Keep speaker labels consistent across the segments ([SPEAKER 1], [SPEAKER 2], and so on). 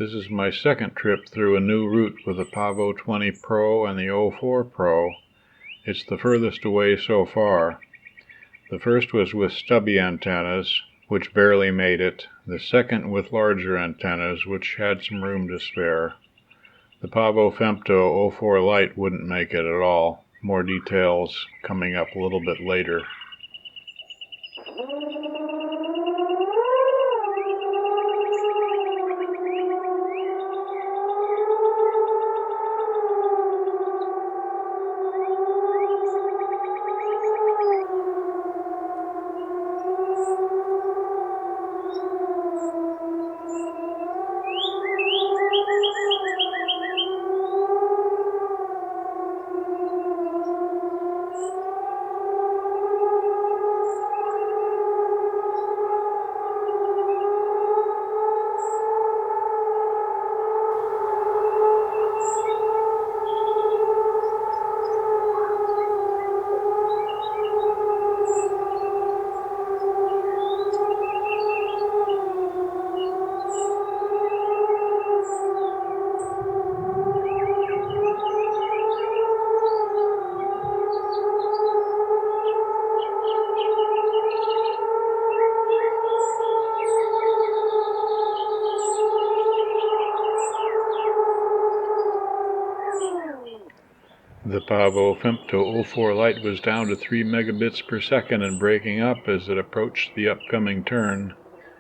[SPEAKER 1] This is my second trip through a new route with the Pavo 20 Pro and the 04 Pro. It's the furthest away so far. The first was with stubby antennas, which barely made it. The second with larger antennas, which had some room to spare. The Pavo Femto 04 Lite wouldn't make it at all. More details coming up a little bit later. The Pavo Femto 04 Lite was down to 3 megabits per second and breaking up as it approached the upcoming turn.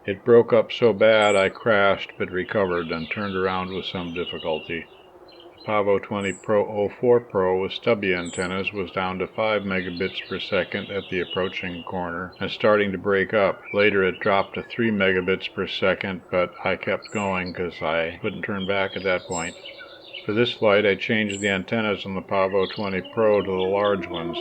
[SPEAKER 1] It broke up so bad I crashed but recovered and turned around with some difficulty. The Pavo 20 Pro 04 Pro with stubby antennas was down to 5 megabits per second at the approaching corner and starting to break up. Later it dropped to 3 megabits per second, but I kept going because I couldn't turn back at that point. For this flight, I changed the antennas on the Pavo 20 Pro to the large ones.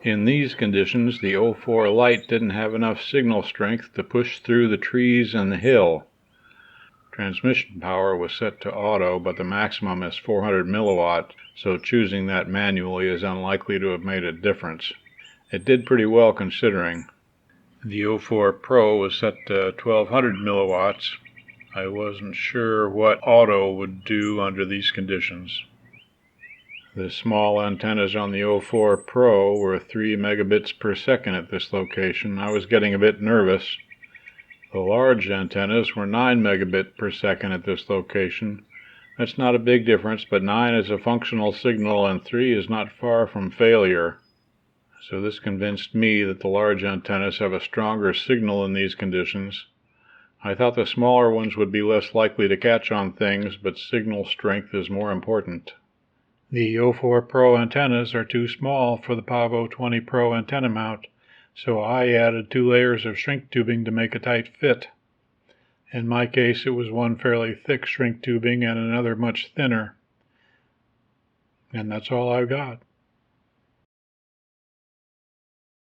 [SPEAKER 1] In these conditions, the 04 Lite didn't have enough signal strength to push through the trees and the hill. Transmission power was set to auto, but the maximum is 400 milliwatt, so choosing that manually is unlikely to have made a difference. It did pretty well considering. The 04 Pro was set to 1200 milliwatts. I wasn't sure what auto would do under these conditions. The small antennas on the 04 Pro were 3 megabits per second at this location. I was getting a bit nervous. The large antennas were 9 megabit per second at this location. That's not a big difference, but 9 is a functional signal and 3 is not far from failure. So this convinced me that the large antennas have a stronger signal in these conditions. I thought the smaller ones would be less likely to catch on things, but signal strength is more important. The 04 Pro antennas are too small for the Pavo 20 Pro antenna mount, so I added 2 layers of shrink tubing to make a tight fit. In my case, it was one fairly thick shrink tubing and another much thinner. And that's all I've got.